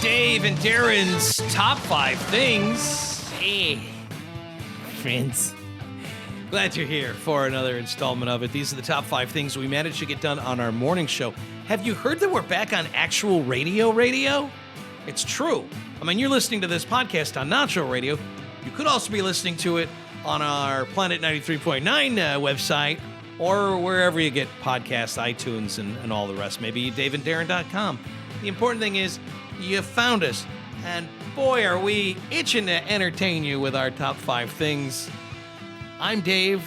Dave and Darren's top 5 things. Hey, friends. Glad you're here for another installment of it. These are the top 5 things we managed to get done on our morning show. Have you heard that we're back on actual radio? It's true. I mean, you're listening to this podcast on Nacho Radio. You could also be listening to it on our Planet 93.9 website or wherever you get podcasts, iTunes, and all the rest. Maybe daveanddarren.com. The important thing is you found us, and boy, are we itching to entertain you with our top 5 things. I'm Dave.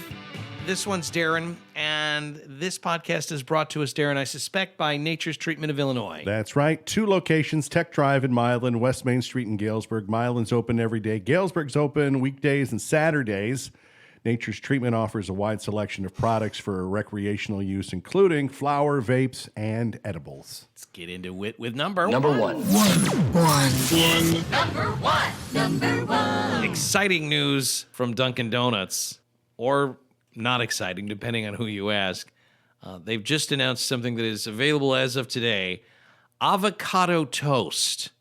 This one's Darren, and this podcast is brought to us, Darren, I suspect, by Nature's Treatment of Illinois. That's right. 2 locations, Tech Drive in Milan, West Main Street in Galesburg. Milan's open every day. Galesburg's open weekdays and Saturdays. Nature's Treatment offers a wide selection of products for recreational use, including flower, vapes, and edibles. Let's get into it with number one. Number one. Exciting news from Dunkin Donuts, or not exciting, depending on who you ask. They've just announced something that is available as of today. Avocado Toast.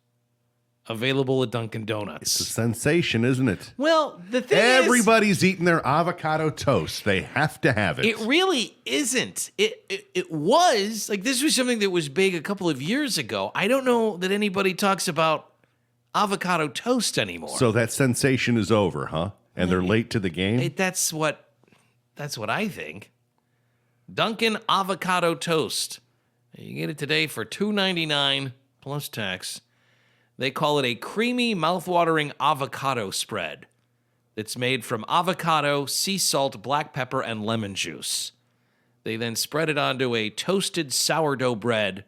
Available at Dunkin Donuts. It's a sensation, isn't it? Well, the thing Everybody's eating their avocado toast. They have to have it. It really isn't. It was, like, this was something that was big a couple of years ago. I don't know that anybody talks about avocado toast anymore. So that sensation is over, huh? And they're late to the game? That's what I think. Dunkin' Avocado Toast. You get it today for $2.99 plus tax. They call it a creamy, mouthwatering avocado spread that's made from avocado, sea salt, black pepper, and lemon juice. They then spread it onto a toasted sourdough bread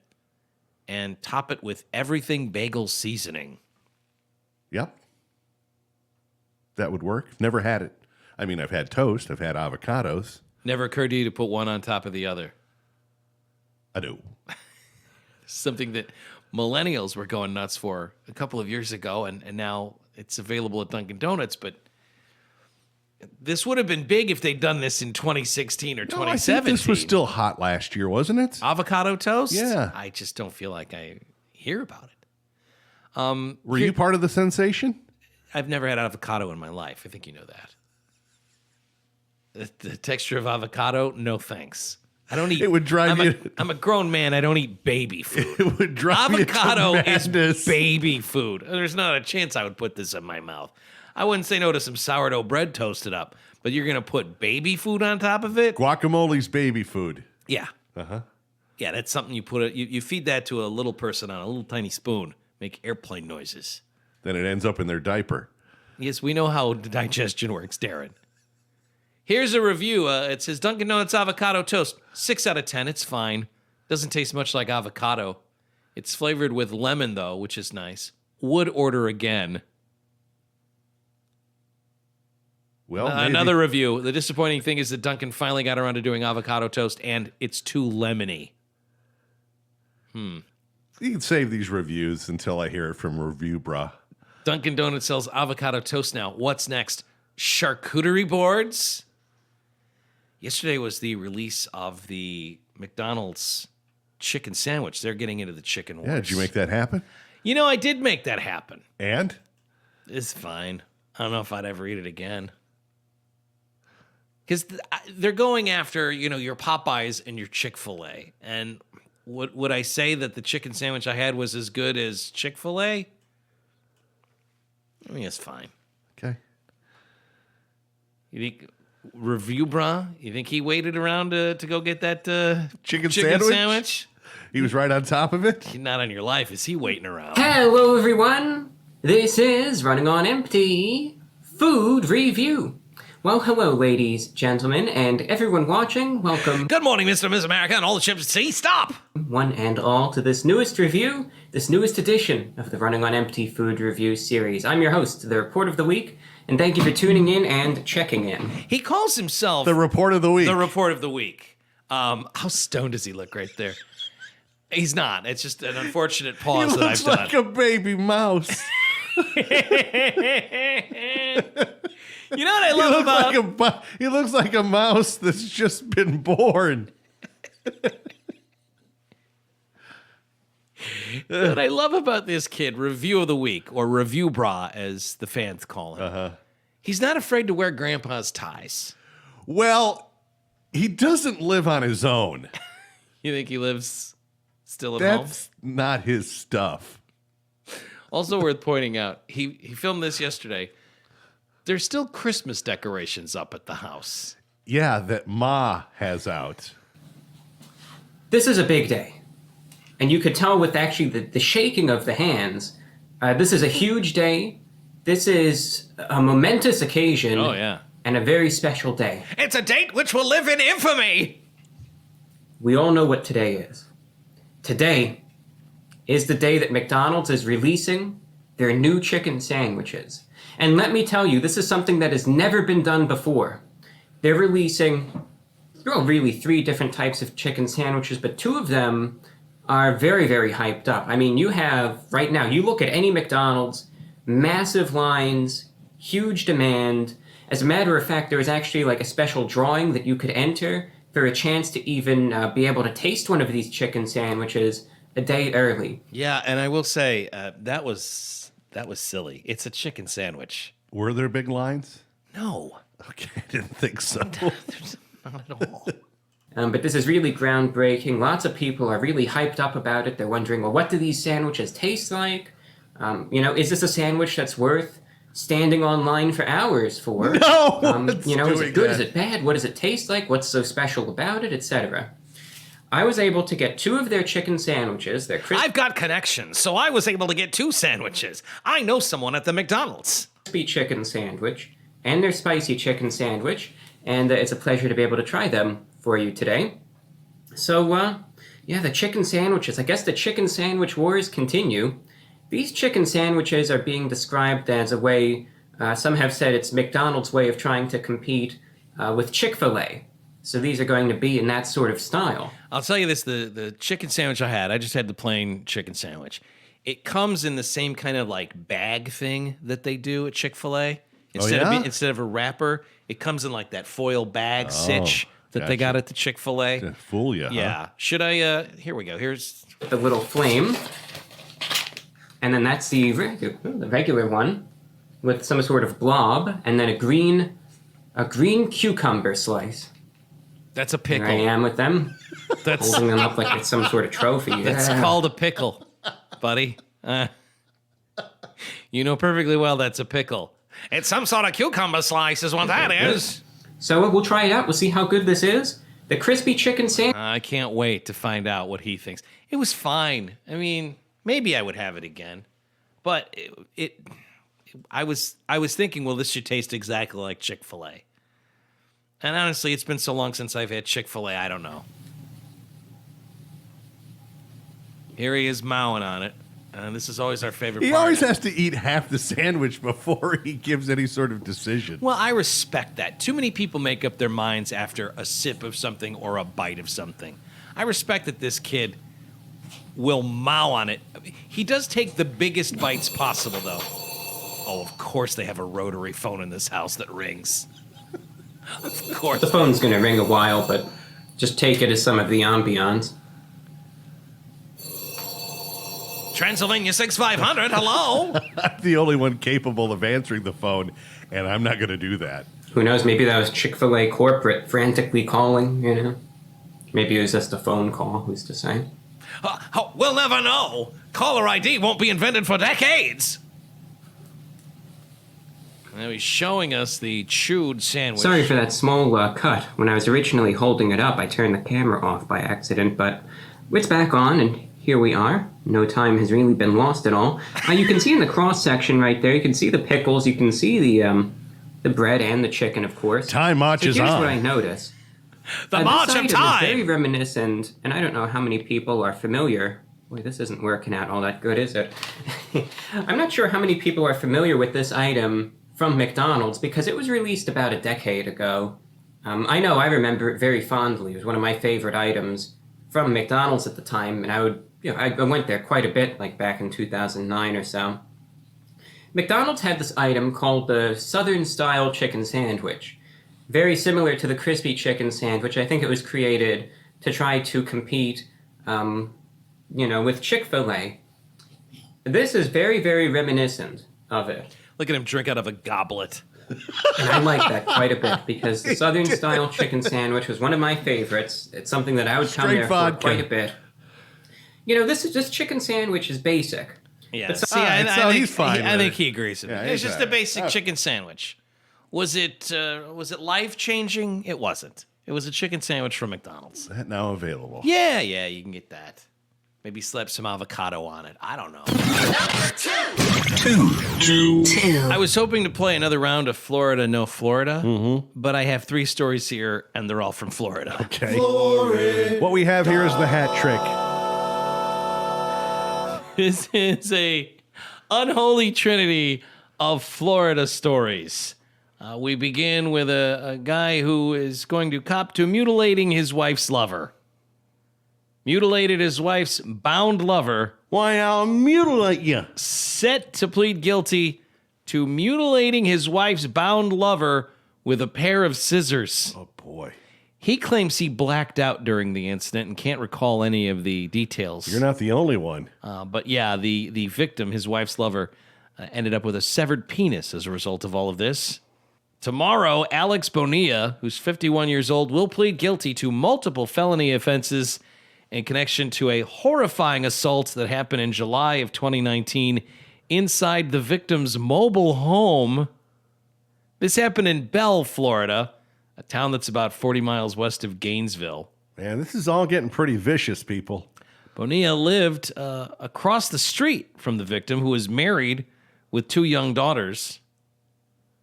and top it with everything bagel seasoning. Yep. That would work. Never had it. I mean, I've had toast. I've had avocados. Never occurred to you to put one on top of the other? I do. Something that millennials were going nuts for a couple of years ago, and now it's available at Dunkin Donuts, but this would have been big if they'd done this in 2016 or 2017. I think this was still hot last year, wasn't it? Avocado toast? Yeah. I just don't feel like I hear about it. Were you part of the sensation? I've never had avocado in my life. I think you know that. The texture of avocado, no thanks. I don't eat. It would drive you. I'm a grown man. I don't eat baby food. It would drive avocado you to madness. is baby food. There's not a chance I would put this in my mouth. I wouldn't say no to some sourdough bread toasted up, but you're gonna put baby food on top of it? Guacamole's baby food. Yeah. Yeah, that's something you put. You feed that to a little person on a little tiny spoon. Make airplane noises. Then it ends up in their diaper. Yes, we know how digestion works, Darren. Here's a review. It says Dunkin' Donuts Avocado Toast. 6 out of 10. It's fine. Doesn't taste much like avocado. It's flavored with lemon, though, which is nice. Would order again. Well, another review. The disappointing thing is that Dunkin' finally got around to doing avocado toast, and it's too lemony. You can save these reviews until I hear it from Review Brah. Dunkin' Donuts sells avocado toast now. What's next? Charcuterie boards? Yesterday was the release of the McDonald's chicken sandwich. They're getting into the chicken wars. Yeah, did you make that happen? You know, I did make that happen. And? It's fine. I don't know if I'd ever eat it again. Because they're going after, your Popeyes and your Chick-fil-A. And would I say that the chicken sandwich I had was as good as Chick-fil-A? I mean, it's fine. Okay. You think Review Brah? You think he waited around to go get that Chicken sandwich? He was right on top of it? Not on your life. Is he waiting around? Hello, everyone. This is Running on Empty Food Review. Well, hello, ladies, gentlemen, and everyone watching. Welcome. Good morning, Mr. and Ms. America, and all the ships at sea. Stop! One and all to this newest review, this newest edition of the Running on Empty Food Review series. I'm your host, the Report of the Week, and thank you for tuning in and checking in. He calls himself The Report of the Week. The Report of the Week. How stoned does he look right there? He's not. It's just an unfortunate pause that I've done. He looks like a baby mouse. You know what I love about... He looks like a mouse that's just been born. What I love about this kid, review of the week, or review bra, as the fans call him, he's not afraid to wear grandpa's ties. Well, he doesn't live on his own. You think he lives still at home? That's not his stuff. Also worth pointing out, he filmed this yesterday. There's still Christmas decorations up at the house. Yeah, that Ma has out. This is a big day. And you could tell with actually the shaking of the hands. This is a huge day. This is a momentous occasion. Oh, yeah. And a very special day. It's a date which will live in infamy. We all know what today is. Today is the day that McDonald's is releasing their new chicken sandwiches. And let me tell you, this is something that has never been done before. They're releasing, well, really 3 different types of chicken sandwiches, but 2 of them are very, very hyped up. I mean, you have, right now, you look at any McDonald's, massive lines, huge demand. As a matter of fact, there was actually like a special drawing that you could enter for a chance to even be able to taste one of these chicken sandwiches a day early. Yeah, and I will say, that was silly. It's a chicken sandwich. Were there big lines? No. Okay, I didn't think so. Not at all. But this is really groundbreaking. Lots of people are really hyped up about it. They're wondering, well, what do these sandwiches taste like? Is this a sandwich that's worth standing online for hours for? No! Is it good? Is it bad? What does it taste like? What's so special about it? Etc. I was able to get 2 of their chicken sandwiches. They're I've got connections, so I was able to get 2 sandwiches. I know someone at the McDonald's. crispy chicken sandwich and their spicy chicken sandwich. And it's a pleasure to be able to try them for you today. So, the chicken sandwiches. I guess the chicken sandwich wars continue. These chicken sandwiches are being described as a way, some have said it's McDonald's way of trying to compete with Chick-fil-A. So these are going to be in that sort of style. I'll tell you this, the chicken sandwich I just had the plain chicken sandwich. It comes in the same kind of like bag thing that they do at Chick-fil-A. Instead of a wrapper, it comes in like that foil bag sitch that they got at the Chick-fil-A. To fool you, Yeah. Should I, here we go. Here's The little flame. And then that's the regular one with some sort of blob, and then a green cucumber slice. That's a Here pickle. I am with them, That's holding them up like it's some sort of trophy. That's called a pickle, buddy. You know perfectly well that's a pickle. It's some sort of cucumber slice is what that is. So we'll try it out. We'll see how good this is. The crispy chicken sandwich. I can't wait to find out what he thinks. It was fine. I mean, maybe I would have it again. But I was thinking, well, this should taste exactly like Chick-fil-A. And honestly, it's been so long since I've had Chick-fil-A, I don't know. Here he is mowing on it. This is always our favorite part. He always has to eat half the sandwich before he gives any sort of decision. Well, I respect that. Too many people make up their minds after a sip of something or a bite of something. I respect that this kid will mow on it. He does take the biggest bites possible, though. Oh, of course they have a rotary phone in this house that rings. Of course. The phone's going to ring a while, but just take it as some of the ambiance. Transylvania 6500, hello? I'm the only one capable of answering the phone, and I'm not going to do that. Who knows? Maybe that was Chick-fil-A corporate frantically calling, Maybe it was just a phone call, who's to say? We'll never know. Caller ID won't be invented for decades. Now he's showing us the chewed sandwich. Sorry for that small cut. When I was originally holding it up, I turned the camera off by accident, but it's back on, and here we are. No time has really been lost at all. You can see in the cross-section right there, you can see the pickles, you can see the bread and the chicken, of course. Time marches here's on. what I noticed. The March this of item Time! is very reminiscent, and I don't know how many people are familiar. Boy, this isn't working out all that good, is it? I'm not sure how many people are familiar with this item from McDonald's, because it was released about a decade ago. I know I remember it very fondly. It was one of my favorite items from McDonald's at the time, and I went there quite a bit, like back in 2009 or so. McDonald's had this item called the Southern Style Chicken Sandwich. Very similar to the crispy chicken sandwich. I think it was created to try to compete with Chick-fil-A, this is very, very reminiscent of it. Look at him drink out of a goblet. And I like that quite a bit because the Southern-style chicken sandwich was one of my favorites. It's something that I would come there for quite a bit. This chicken sandwich is basic. Yeah, But he's fine. I think he agrees with me. Yeah, It's he's just all a right. basic chicken sandwich. Was it life-changing? It wasn't. It was a chicken sandwich from McDonald's. That now available. Yeah, you can get that. Maybe slap some avocado on it. I don't know. Two. I was hoping to play another round of Florida, No Florida, but I have 3 stories here, and they're all from Florida. Okay. What we have here is the hat trick. This is a unholy trinity of Florida stories. We begin with a guy who is going to cop to mutilating his wife's lover. Mutilated his wife's bound lover. Why, I'll mutilate you. Set to plead guilty to mutilating his wife's bound lover with a pair of scissors. Oh, boy. He claims he blacked out during the incident and can't recall any of the details. You're not the only one. But yeah, the victim, his wife's lover, ended up with a severed penis as a result of all of this. Tomorrow, Alex Bonilla, who's 51 years old, will plead guilty to multiple felony offenses in connection to a horrifying assault that happened in July of 2019 inside the victim's mobile home. This happened in Bell, Florida, a town that's about 40 miles west of Gainesville. Man, this is all getting pretty vicious, people. Bonilla lived across the street from the victim, who was married with 2 young daughters.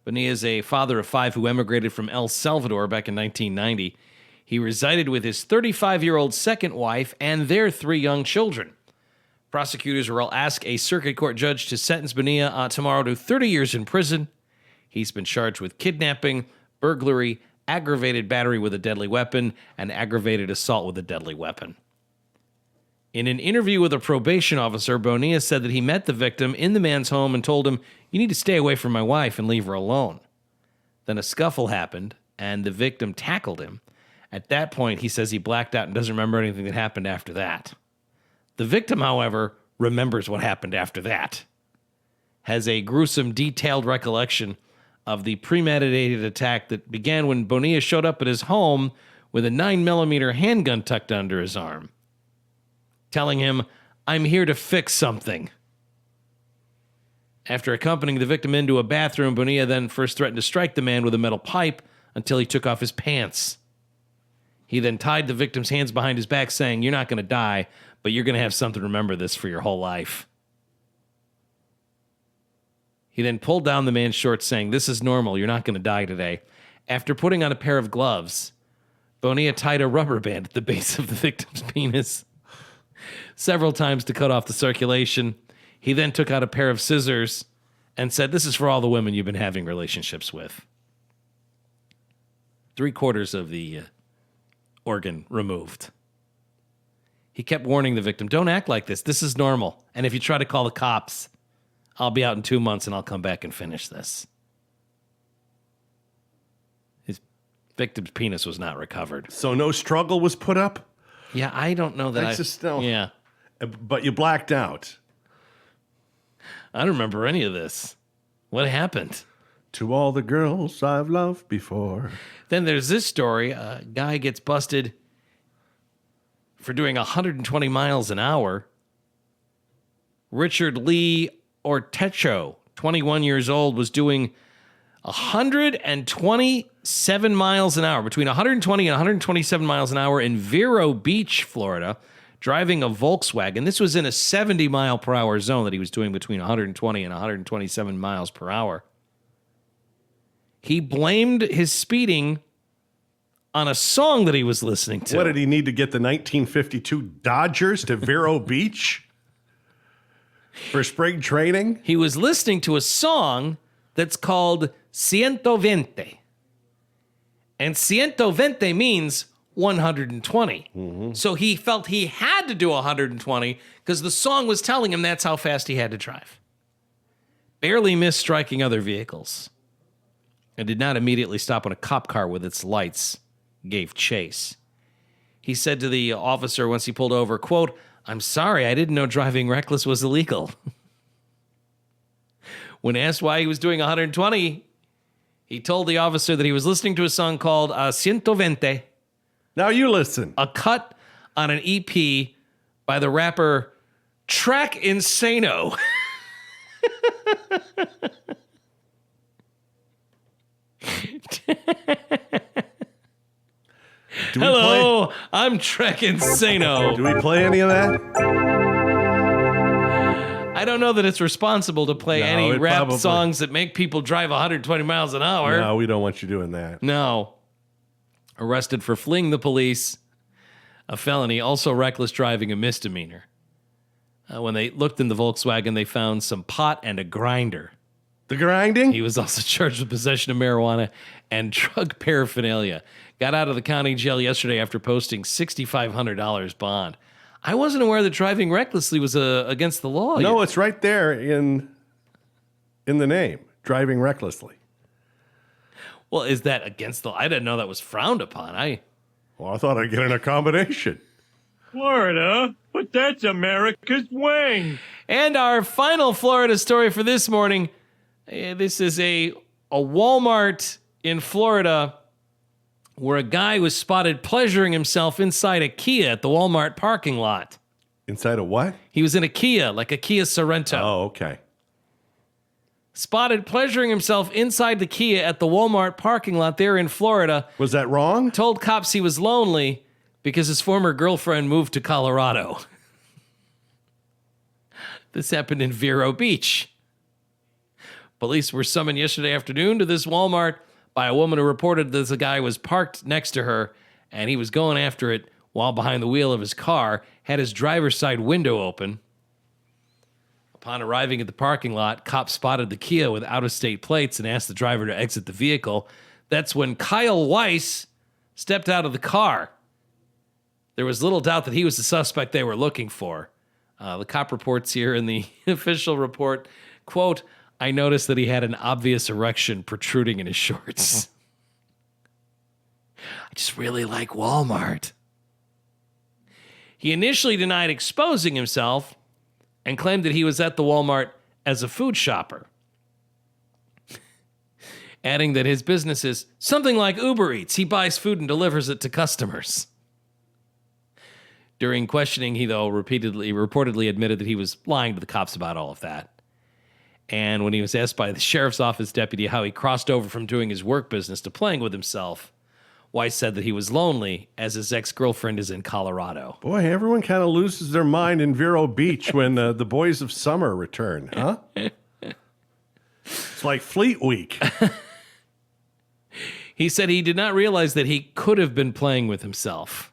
Bonilla is a father of 5 who emigrated from El Salvador back in 1990. He resided with his 35-year-old second wife and their 3 young children. Prosecutors will ask a circuit court judge to sentence Bonilla tomorrow to 30 years in prison. He's been charged with kidnapping, burglary, aggravated battery with a deadly weapon, and aggravated assault with a deadly weapon. In an interview with a probation officer, Bonilla said that he met the victim in the man's home and told him, "You need to stay away from my wife and leave her alone." Then a scuffle happened, and the victim tackled him. At that point, he says he blacked out and doesn't remember anything that happened after that. The victim, however, remembers what happened after that. Has a gruesome, detailed recollection of the premeditated attack that began when Bonilla showed up at his home with a 9mm handgun tucked under his arm, telling him, "I'm here to fix something." After accompanying the victim into a bathroom, Bonilla then first threatened to strike the man with a metal pipe until he took off his pants. He then tied the victim's hands behind his back, saying, "You're not going to die, but you're going to have something to remember this for your whole life." He then pulled down the man's shorts, saying, "This is normal. You're not going to die today." After putting on a pair of gloves, Bonilla tied a rubber band at the base of the victim's penis several times to cut off the circulation. He then took out a pair of scissors and said, "This is for all the women you've been having relationships with." 3/4 of the organ removed. He kept warning the victim, "Don't act like this. This is normal. And if you try to call the cops, I'll be out in 2 months and I'll come back and finish this." His victim's penis was not recovered. So no struggle was put up? Yeah, I don't know that. That's just still. Yeah, But you blacked out. I don't remember any of this. What happened? To all the girls I've loved before. Then there's this story. A guy gets busted for doing 120 miles an hour. Richard Lee Ortecho, 21 years old, was doing 127 miles an hour, between 120 and 127 miles an hour in Vero Beach, Florida, driving a Volkswagen. This was in a 70-mile-per-hour zone that he was doing between 120 and 127 miles per hour. He blamed his speeding on a song that he was listening to. What, did he need to get the 1952 Dodgers to Vero Beach for spring training? He was listening to a song that's called Ciento Veinte. And Ciento Veinte means 120. So he felt he had to do 120 because the song was telling him that's how fast he had to drive. Barely missed striking other vehicles and did not immediately stop when a cop car with its lights gave chase. He said to the officer once he pulled over, quote, I'm sorry, I didn't know driving reckless was illegal. When asked why he was doing 120, he told the officer that he was listening to a song called Ciento Veinte, Now you listen. a cut on an EP by the rapper Track Insano. Hello, I'm Track Insano. Do we play any of that? I don't know that it's responsible to play No, any it rap probably- songs that make people drive 120 miles an hour. No, we don't want you doing that. No. Arrested for fleeing the police, a felony, also reckless driving, a misdemeanor. When they looked in the Volkswagen, they found some pot and a grinder. The grinding? He was also charged with possession of marijuana and drug paraphernalia. Got out of the county jail yesterday after posting $6,500 bond. I wasn't aware that driving recklessly was against the law. No, it's right there in the name. Driving recklessly. Well, is that against the law? I didn't know that was frowned upon. Well, I thought I'd get an accommodation. Florida? But that's America's wing. And our final Florida story for this morning. This is a Walmart in Florida where a guy was spotted pleasuring himself inside a Kia at the Walmart parking lot. Inside a what? He was in a Kia, like a Kia Sorento. Oh, okay. Spotted pleasuring himself inside the Kia at the Walmart parking lot there in Florida. Was that wrong? Told cops he was lonely because his former girlfriend moved to Colorado. This happened in Vero Beach. Police were summoned yesterday afternoon to this Walmart by a woman who reported that the guy was parked next to her and he was going after it while behind the wheel of his car, had his driver's side window open. Upon arriving at the parking lot, cops spotted the Kia with out-of-state plates and asked the driver to exit the vehicle. That's when Kyle Weiss stepped out of the car. There was little doubt that he was the suspect they were looking for. The cop reports here in the official report, quote, I noticed that he had an obvious erection protruding in his shorts. I just really like Walmart. He initially denied exposing himself and claimed that he was at the Walmart as a food shopper, adding that his business is something like Uber Eats. He buys food and delivers it to customers. During questioning, he, though, reportedly admitted that he was lying to the cops about all of that. And when he was asked by the sheriff's office deputy how he crossed over from doing his work business to playing with himself, Weiss said that he was lonely as his ex-girlfriend is in Colorado. Boy, everyone kind of loses their mind in Vero Beach when the boys of summer return, huh? It's like Fleet Week. He said he did not realize that he could have been playing with himself.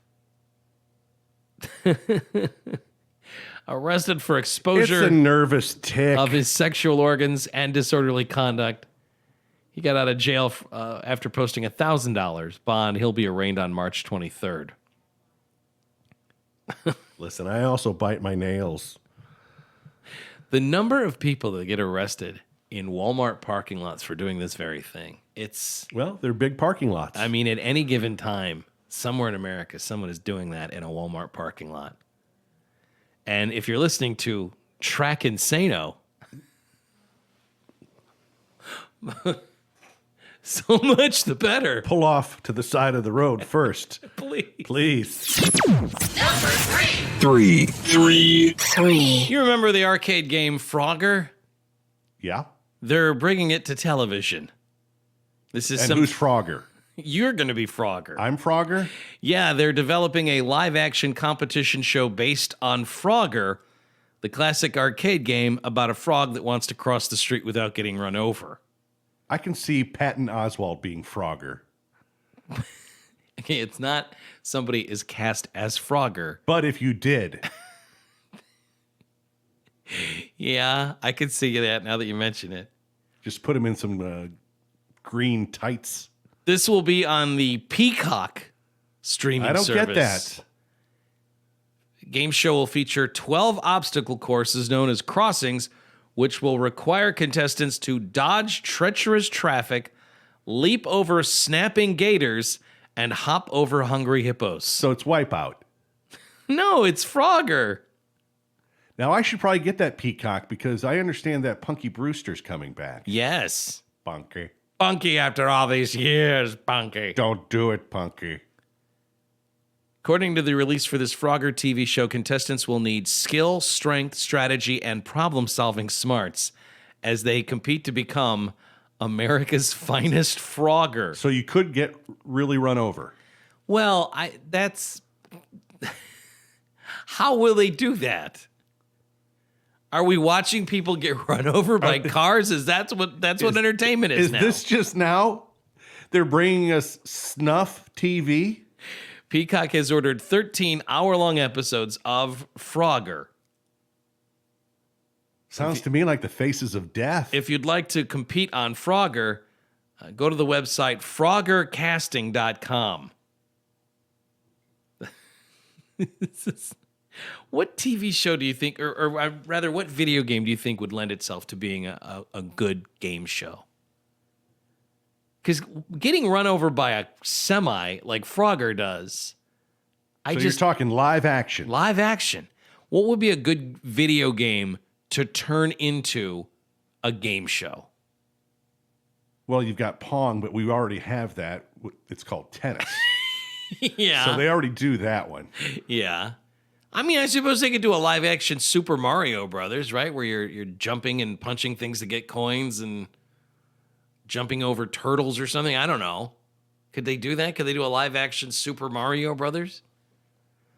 Arrested for exposure It's a nervous tick. of his sexual organs and disorderly conduct. He got out of jail after posting $1,000 bond. He'll be arraigned on March 23rd. Listen, I also bite my nails. The number of people that get arrested in Walmart parking lots for doing this very thing, Well, they're big parking lots. I mean, at any given time, somewhere in America, someone is doing that in a Walmart parking lot. And if you're listening to Track Insano, so much the better. Pull off to the side of the road first. Please. Please. Number three. You remember the arcade game Frogger? Yeah. They're bringing it to television. This is And who's Frogger? You're going to be Frogger. I'm Frogger? Yeah, they're developing a live-action competition show based on Frogger, the classic arcade game about a frog that wants to cross the street without getting run over. I can see Patton Oswalt being Frogger. Okay, it's not somebody is cast as Frogger. But if you did, Yeah, I could see that now that you mention it. just put him in some green tights. This will be on the Peacock streaming I don't service. get that. Game show will feature 12 obstacle courses known as crossings, which will require contestants to dodge treacherous traffic, leap over snapping gators, and hop over hungry hippos. So it's Wipeout. No, it's Frogger. Now, I should probably get that Peacock because I understand that Punky Brewster's coming back. Yes. Punky. Punky after all these years, Punky. Don't do it, Punky. According to the release for this Frogger TV show, contestants will need skill, strength, strategy, and problem-solving smarts as they compete to become America's finest Frogger. So you could get really run over. Well, that's... How will they do that? Are we watching people get run over by cars? That's what entertainment is now. Is this just now? They're bringing us snuff TV? Peacock has ordered 13 hour-long episodes of Frogger. Sounds to me like the faces of death. If you'd like to compete on Frogger, go to the website froggercasting.com. What TV show do you think, or rather, what video game do you think would lend itself to being a good game show? Because getting run over by a semi like Frogger does, You're talking live action. Live action. What would be a good video game to turn into a game show? Well, you've got Pong, but we already have that. It's called tennis. Yeah. So they already do that one. Yeah. I mean, I suppose they could do a live action Super Mario Brothers, right? Where you're jumping and punching things to get coins and jumping over turtles or something. I don't know. Could they do that? Could they do a live action Super Mario Brothers?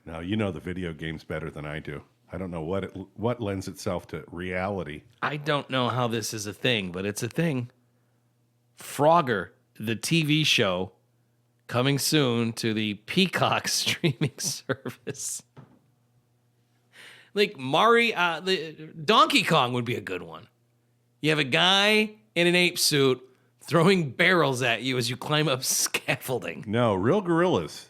No, you know the video games better than I do. I don't know what lends itself to reality. I don't know how this is a thing, but it's a thing. Frogger, the TV show, coming soon to the Peacock streaming service. Like the Donkey Kong would be a good one. You have a guy in an ape suit throwing barrels at you as you climb up scaffolding. No, real gorillas.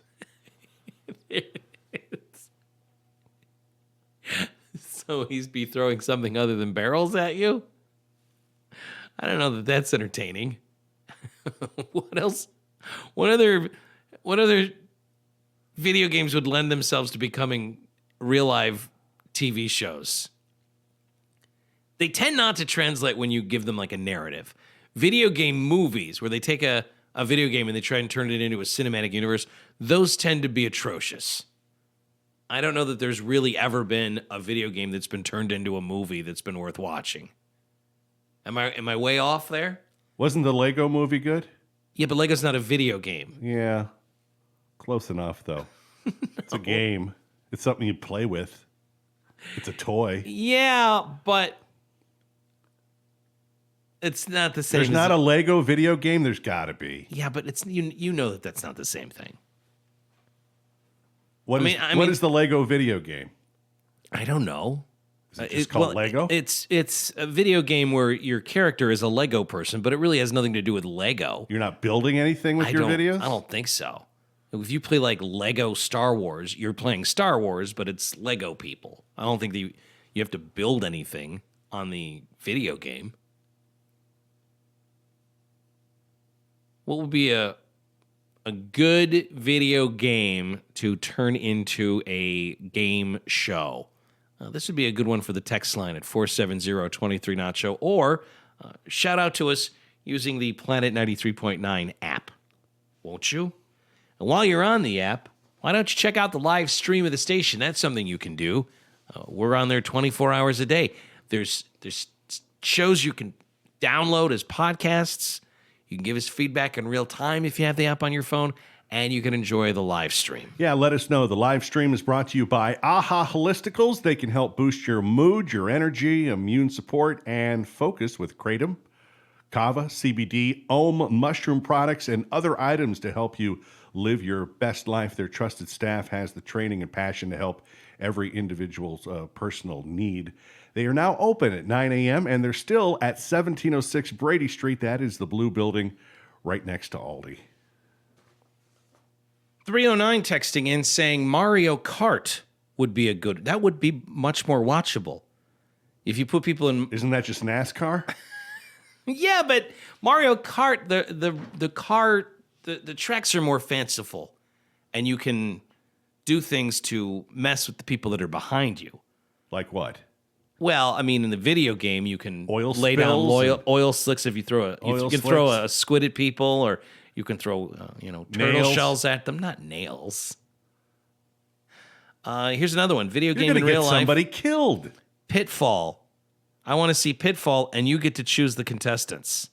So he's be throwing something other than barrels at you? I don't know that that's entertaining. What else? What other video games would lend themselves to becoming real live TV shows? They tend not to translate when you give them like a narrative. Video game movies, where they take a video game and they try and turn it into a cinematic universe, those tend to be atrocious. I don't know that there's really ever been a video game that's been turned into a movie that's been worth watching. Am I way off there? Wasn't the Lego movie good? Yeah, but Lego's not a video game. Yeah. Close enough, though. It's a game. It's something you play with. It's a toy. Yeah, but it's not the same. There's not a Lego video game? There's got to be. Yeah, but it's you know that that's not the same thing. What is the Lego video game? I don't know. Is it just called Lego? It's a video game where your character is a Lego person, but it really has nothing to do with Lego. You're not building anything with your videos? I don't think so. If you play like Lego Star Wars, you're playing Star Wars, but it's Lego people. I don't think you have to build anything on the video game. What would be a good video game to turn into a game show? This would be a good one for the text line at 470-23-NACHO, or shout out to us using the Planet 93.9 app, won't you? And while you're on the app, why don't you check out the live stream of the station? That's something you can do. We're on there 24 hours a day. There's shows you can download as podcasts. You can give us feedback in real time if you have the app on your phone, and you can enjoy the live stream. Yeah, let us know. The live stream is brought to you by AHA Holisticals. They can help boost your mood, your energy, immune support, and focus with Kratom, Kava, CBD, mushroom products, and other items to help you live your best life. Their trusted staff has the training and passion to help every individual's personal need. They are now open at 9 a.m., and they're still at 1706 Brady Street. That is the blue building right next to Aldi. 309 texting in saying Mario Kart would be that would be much more watchable. If you put people in... Isn't that just NASCAR? Yeah, but Mario Kart, the tracks are more fanciful, and you can do things to mess with the people that are behind you. Like what? Well, I mean, in the video game, you can Oil lay down spills oil slicks if you throw you can throw a squid at people, or you can throw turtle Nails. shells at them. Not nails. Here's another one. Video You're game gonna in get real life. somebody killed. Pitfall. I want to see Pitfall, and you get to choose the contestants.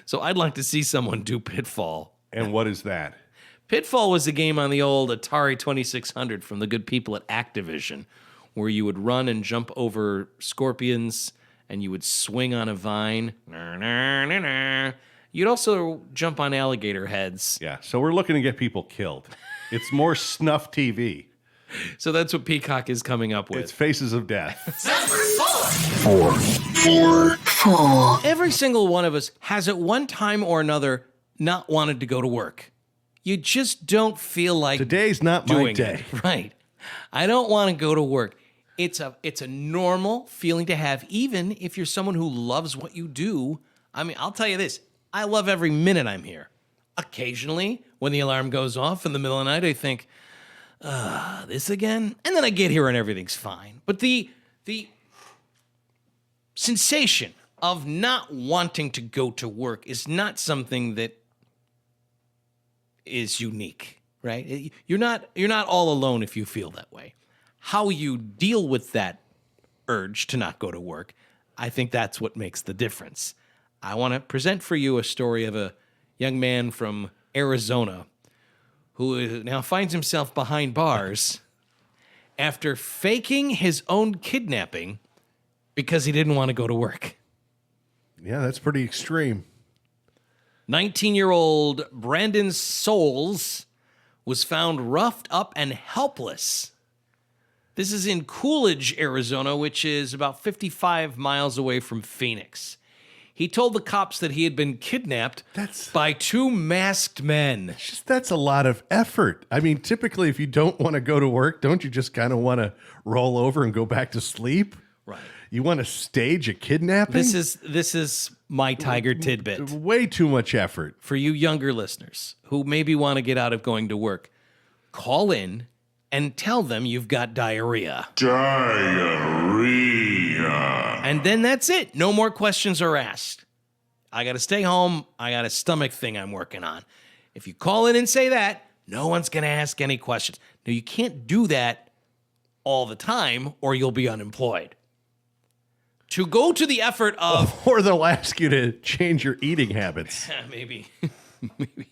So I'd like to see someone do Pitfall. And what is that? Pitfall was a game on the old Atari 2600 from the good people at Activision, where you would run and jump over scorpions, and you would swing on a vine. You'd also jump on alligator heads. Yeah, so we're looking to get people killed. It's more snuff TV. So that's what Peacock is coming up with. It's Faces of Death. Four. Every single one of us has at one time or another not wanted to go to work. You just don't feel like Today's not my doing day. it. Right. I don't want to go to work. It's a normal feeling to have, even if you're someone who loves what you do. I mean, I'll tell you this. I love every minute I'm here. Occasionally, when the alarm goes off in the middle of the night, I think, this again? And then I get here and everything's fine. But the sensation of not wanting to go to work is not something that is unique, right? You're not all alone if you feel that way. How you deal with that urge to not go to work, I think that's what makes the difference. I want to present for you a story of a young man from Arizona who now finds himself behind bars after faking his own kidnapping because he didn't want to go to work. Yeah, that's pretty extreme. 19-year-old Brandon Souls was found roughed up and helpless. This is in Coolidge, Arizona, which is about 55 miles away from Phoenix. He told the cops that he had been kidnapped by two masked men. That's a lot of effort. I mean, typically, if you don't want to go to work, don't you just kind of want to roll over and go back to sleep? Right. You want to stage a kidnapping? This is my tiger tidbit. Way too much effort. For you younger listeners who maybe want to get out of going to work, call in and tell them you've got diarrhea. And then that's it. No more questions are asked. I got to stay home. I got a stomach thing I'm working on. If you call in and say that, no one's going to ask any questions. Now, you can't do that all the time or you'll be unemployed. To go to the effort of... Or they'll ask you to change your eating habits. Maybe. Maybe.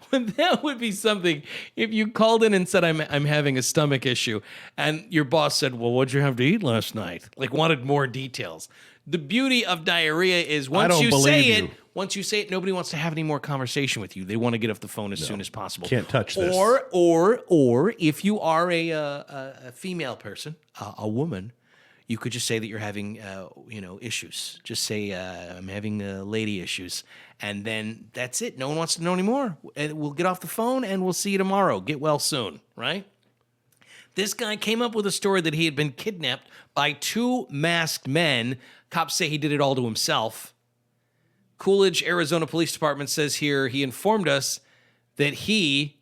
Well, that would be something if you called in and said, I'm having a stomach issue, and your boss said, well, what'd you have to eat last night? Like, wanted more details. The beauty of diarrhea is once you say it, nobody wants to have any more conversation with you. They want to get off the phone as soon as possible. Can't touch this. Or if you are a female person, a woman, you could just say that you're having, issues. Just say, I'm having lady issues. And then that's it. No one wants to know anymore. And we'll get off the phone and we'll see you tomorrow. Get well soon, right? This guy came up with a story that he had been kidnapped by two masked men. Cops say he did it all to himself. Coolidge, Arizona Police Department says here he informed us that he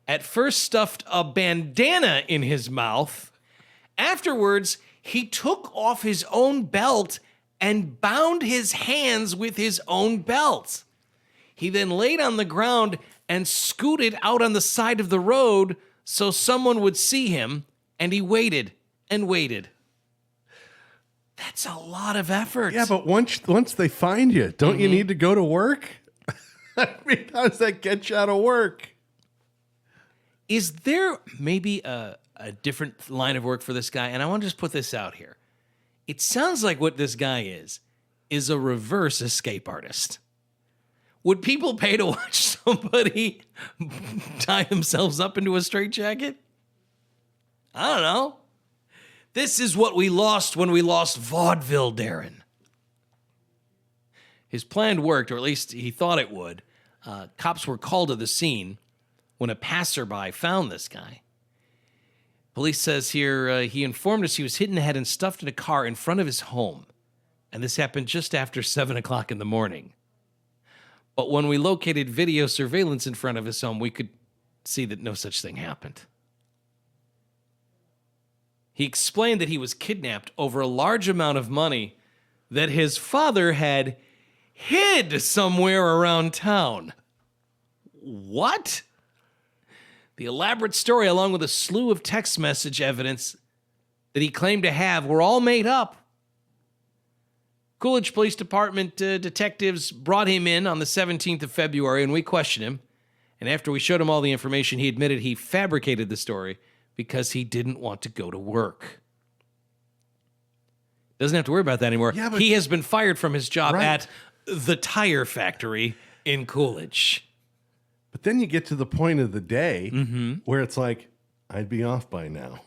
at first stuffed a bandana in his mouth. Afterwards, he took off his own belt and bound his hands with his own belt. He then laid on the ground and scooted out on the side of the road so someone would see him, and he waited and waited. That's a lot of effort. Yeah, but once they find you, don't you need to go to work? I mean, how does that get you out of work? Is there maybe a different line of work for this guy? And I want to just put this out here. It sounds like what this guy is a reverse escape artist. Would people pay to watch somebody tie themselves up into a straitjacket? I don't know. This is what we lost when we lost vaudeville, Darren. His plan worked, or at least he thought it would. Cops were called to the scene when a passerby found this guy. Police says here he informed us he was hit in the head and stuffed in a car in front of his home. And this happened just after 7 o'clock in the morning. But when we located video surveillance in front of his home, we could see that no such thing happened. He explained that he was kidnapped over a large amount of money that his father had hid somewhere around town. What? The elaborate story, along with a slew of text message evidence that he claimed to have, were all made up. Coolidge Police Department detectives brought him in on the 17th of February, and we questioned him. And after we showed him all the information, he admitted he fabricated the story because he didn't want to go to work. Doesn't have to worry about that anymore. Yeah, but he has been fired from his job Right. at the tire factory in Coolidge. But then you get to the point of the day where it's like, I'd be off by now.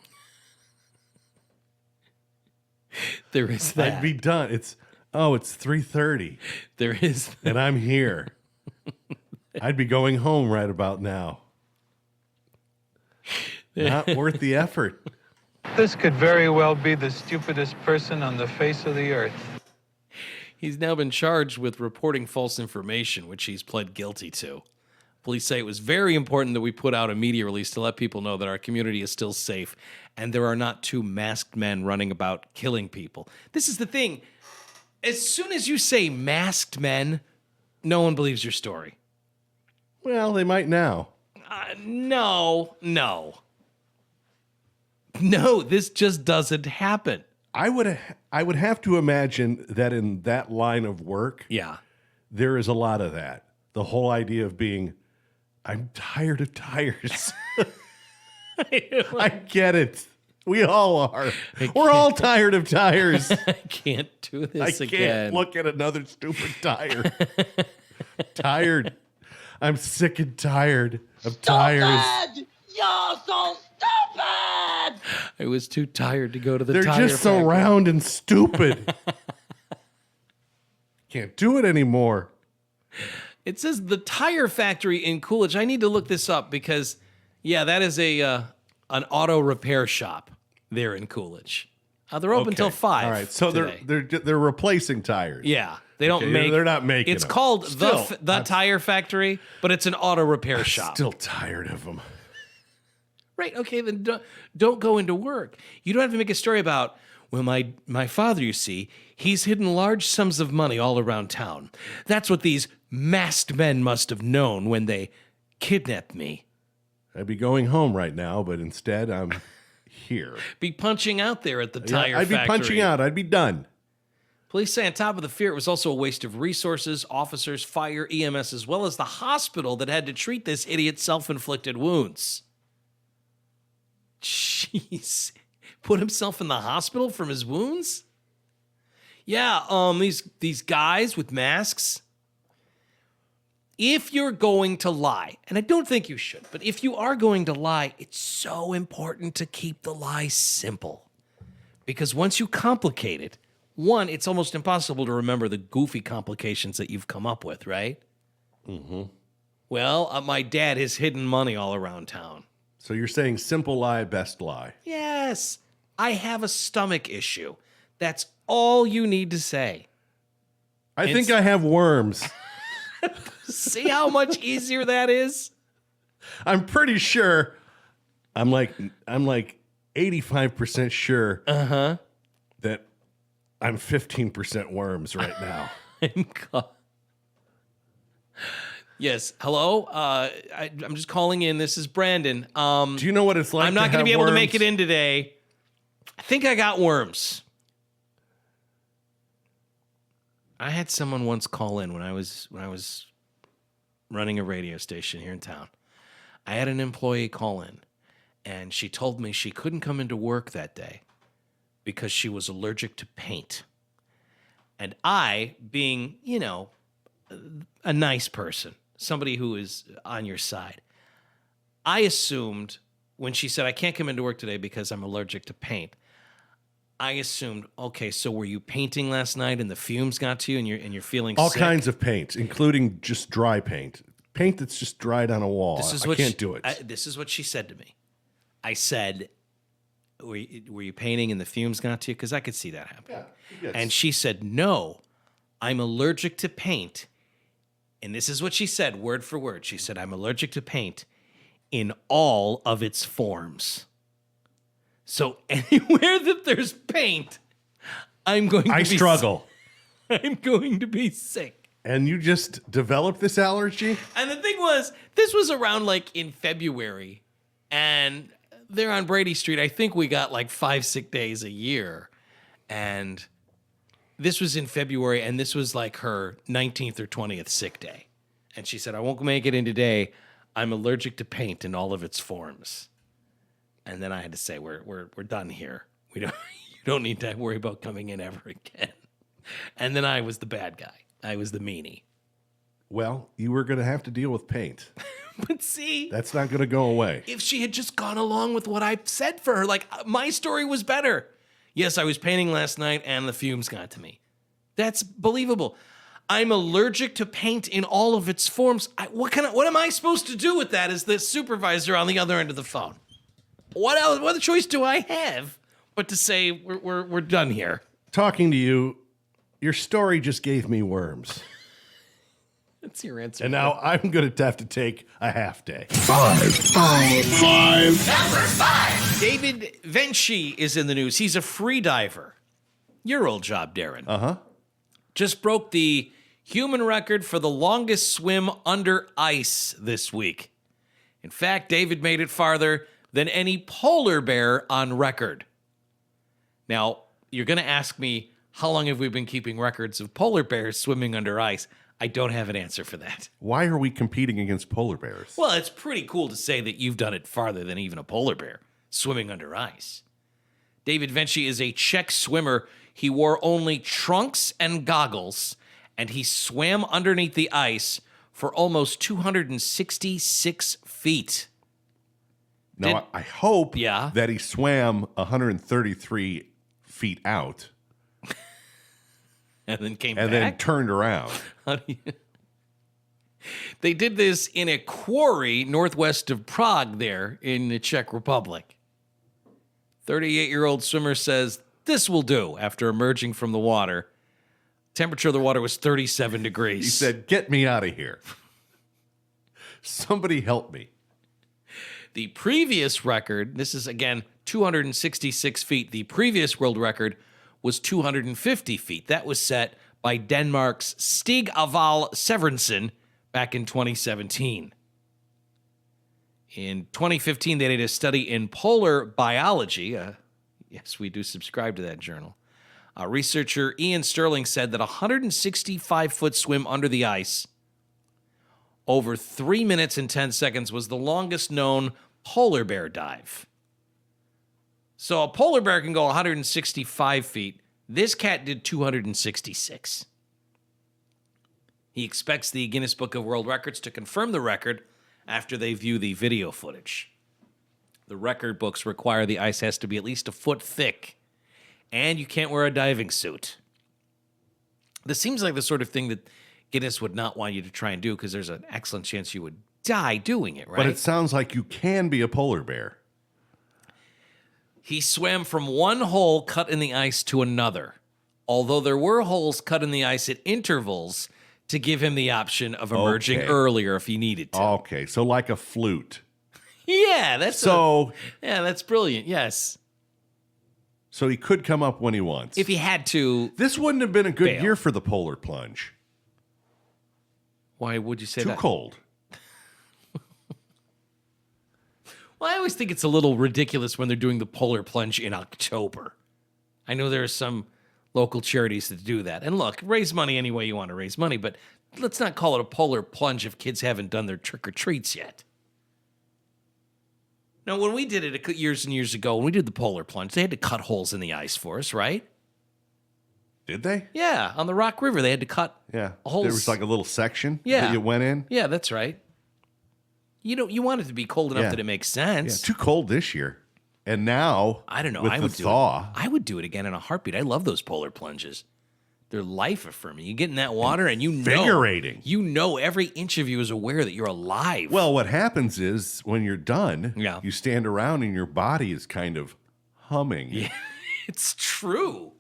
There is that. I'd be done. It's 3:30 There is that. and I'm here. I'd be going home right about now. Not worth the effort. This could very well be the stupidest person on the face of the earth. He's now been charged with reporting false information, which he's pled guilty to. Police say it was very important that we put out a media release to let people know that our community is still safe and there are not two masked men running about killing people. This is the thing. As soon as you say masked men, no one believes your story. Well, they might now. No. No, this just doesn't happen. I would have to imagine that in that line of work, Yeah. there is a lot of that. The whole idea of being, I'm tired of tires. I get it. We all are. We're all tired of tires. I can't do this I can't again. look at another stupid tire. Tired. I'm sick and tired of tires. You're so stupid! I was too tired to go to the They're tire just so factory. round and stupid. Can't do it anymore. It says the tire factory in Coolidge. I need to look this up because, yeah, that is an auto repair shop there in Coolidge. They're open till 5. All right, so today. they're replacing tires. Yeah, they don't Okay, make. they're not making It's them. called Still, the Tire Factory, but it's an auto repair shop. Still tired of them. Right. Okay. Then don't go into work. You don't have to make a story about, well, my father, you see, he's hidden large sums of money all around town. That's what these masked men must have known when they kidnapped me. I'd be going home right now, but instead I'm here. Be punching out there at the tire I'd be factory. punching out. I'd be done. Police say on top of the fear, it was also a waste of resources, officers, fire, EMS, as well as the hospital that had to treat this idiot's self-inflicted wounds. Jeez. Put himself in the hospital from his wounds? Yeah, these guys with masks. If you're going to lie, and I don't think you should, but if you are going to lie, it's so important to keep the lie simple. Because once you complicate it, one, it's almost impossible to remember the goofy complications that you've come up with, right? Mm-hmm. Well, my dad has hidden money all around town. So you're saying simple lie, best lie. Yes, I have a stomach issue. That's all you need to say. I think I have worms. See how much easier that is? I'm pretty sure. I'm like 85% sure that I'm 15% worms right now. Yes. Hello. I'm just calling in. This is Brandon. Do you know what it's like? I'm not going to be able to make it in today. I think I got worms. I had someone once call in when I was running a radio station here in town. I had an employee call in, and she told me she couldn't come into work that day because she was allergic to paint. And I, being, a nice person, somebody who is on your side, I assumed when she said, I can't come into work today because I'm allergic to paint, I assumed, okay, so were you painting last night and the fumes got to you and you're feeling All sick? kinds of paint, including just dry paint. Paint that's just dried on a wall. I can't do it. This is what she said to me. I said, were you painting and the fumes got to you? Because I could see that happening. Yes. And she said, no, I'm allergic to paint. And this is what she said, word for word. She said, I'm allergic to paint in all of its forms. So anywhere that there's paint, I'm going to I be struggle. I'm going to be sick. And you just developed this allergy? And the thing was, this was around like in February. And there on Brady Street, I think we got like 5 sick days a year. And this was in February, and this was like her 19th or 20th sick day. And she said, I won't make it in today. I'm allergic to paint in all of its forms. And then I had to say, we're done here. You don't need to worry about coming in ever again. And then I was the bad guy. I was the meanie. Well, you were going to have to deal with paint. But see, That's not going to go away. if she had just gone along with what I said for her, like my story was better. Yes, I was painting last night and the fumes got to me. That's believable. I'm allergic to paint in all of its forms. What am I supposed to do with that as the supervisor on the other end of the phone? What else? What other choice do I have but to say we're done here? Talking to you, your story just gave me worms. That's your answer. And now I'm going to have to take a half day. Five. David Vinci is in the news. He's a free diver. Your old job, Darren. Uh-huh. Just broke the human record for the longest swim under ice this week. In fact, David made it farther than any polar bear on record. Now, you're going to ask me, how long have we been keeping records of polar bears swimming under ice? I don't have an answer for that. Why are we competing against polar bears? Well, it's pretty cool to say that you've done it farther than even a polar bear, swimming under ice. David Vinci is a Czech swimmer. He wore only trunks and goggles, and he swam underneath the ice for almost 266 feet. Now, I hope Yeah. that he swam 133 feet out And then came and back. then turned around. They did this in a quarry northwest of Prague there in the Czech Republic. 38-year-old swimmer says, this will do after emerging from the water. Temperature of the water was 37 degrees. He said, get me out of here. Somebody help me. The previous record, this is again 266 feet. The previous world record was 250 feet. That was set by Denmark's Stig Aval Severinsen back in 2017. In 2015, they did a study in polar biology. Yes, we do subscribe to that journal. Researcher Ian Sterling said that a 165-foot swim under the ice over 3 minutes and 10 seconds was the longest known polar bear dive. So a polar bear can go 165 feet. This cat did 266. He expects the Guinness Book of World Records to confirm the record after they view the video footage. The record books require the ice has to be at least a foot thick, and you can't wear a diving suit. This seems like the sort of thing that Guinness would not want you to try and do because there's an excellent chance you would die doing it, right? But it sounds like you can be a polar bear. He swam from one hole cut in the ice to another, although there were holes cut in the ice at intervals to give him the option of emerging Okay. earlier if he needed to. Okay, so like a flute. Yeah, that's that's brilliant. Yes, So he could come up when he wants. if he had to. This wouldn't have been a good Bail. year for the polar plunge. Why would you say Too that? cold. Well, I always think it's a little ridiculous when they're doing the polar plunge in October. I know there are some local charities that do that. And look, raise money any way you want to raise money, but let's not call it a polar plunge if kids haven't done their trick-or-treats yet. Now, when we did it years and years ago, when we did the polar plunge, they had to cut holes in the ice for us, right? Did they? Yeah, on the Rock River, they had to cut Yeah. holes. There was like a little section Yeah. that you went in. Yeah, that's right. You want it to be cold enough Yeah. that it makes Yeah, sense. too cold this year. And now, I don't know. with I the would do thaw, it. I would do it again in a heartbeat. I love those polar plunges. They're life affirming. You get in that water and Invigorating. You know every inch of you is aware that you're alive. well, what happens is when you're done, Yeah. you stand around and your body is kind of humming. Yeah, it's true.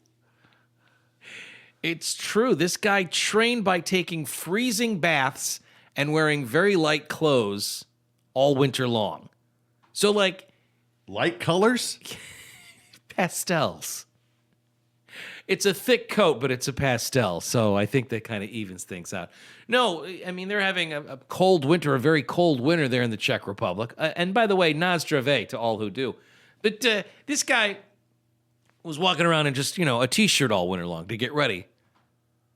It's true. This guy trained by taking freezing baths and wearing very light clothes all winter long. So, like, Light colors? pastels. It's a thick coat, but it's a pastel, so I think that kind of evens things out. No, I mean, they're having a cold winter, a very cold winter there in the Czech Republic. And by the way, na zdravé to all who do. But this guy was walking around in just, a T-shirt all winter long to get ready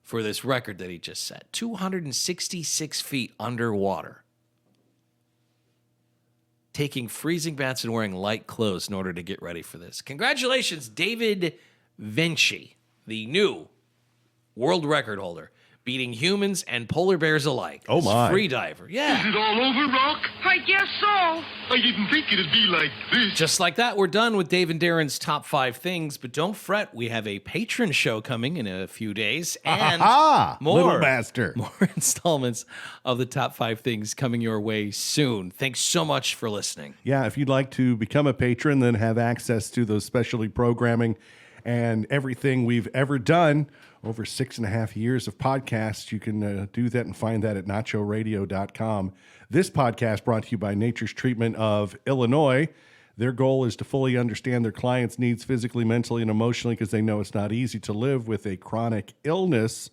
for this record that he just set. 266 feet underwater. Taking freezing baths and wearing light clothes in order to get ready for this. Congratulations, David Vinci, the new world record holder, beating humans and polar bears alike. Oh, my. Free diver. Yeah. Is it all over, Rock? I guess so. I didn't think it'd be like this. Just like that, we're done with Dave and Darren's top 5 things, but don't fret, we have a patron show coming in a few days, and little master. more installments of the top 5 things coming your way soon. Thanks so much for listening. Yeah, if you'd like to become a patron, then have access to those specialty programming and everything we've ever done over 6.5 years of podcasts, you can do that and find that at nachoradio.com. This podcast brought to you by Nature's Treatment of Illinois. Their goal is to fully understand their clients' needs physically, mentally, and emotionally because they know it's not easy to live with a chronic illness.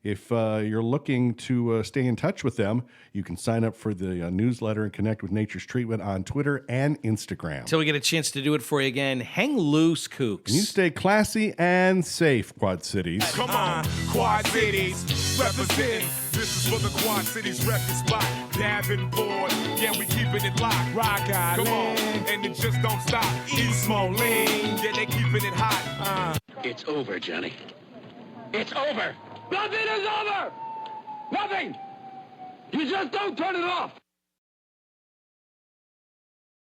If you're looking to stay in touch with them, you can sign up for the newsletter and connect with Nature's Treatment on Twitter and Instagram. Till we get a chance to do it for you again, hang loose, kooks. And you stay classy and safe, Quad Cities. Come on, Quad Cities, represent. This is for the Quad Cities record spot. Davenport, yeah, we keeping it locked. Rock Island, come on, and it just don't stop. East Moline, yeah, they keeping it hot. It's over, Johnny. It's over. Nothing is over. Nothing. You just don't turn it off.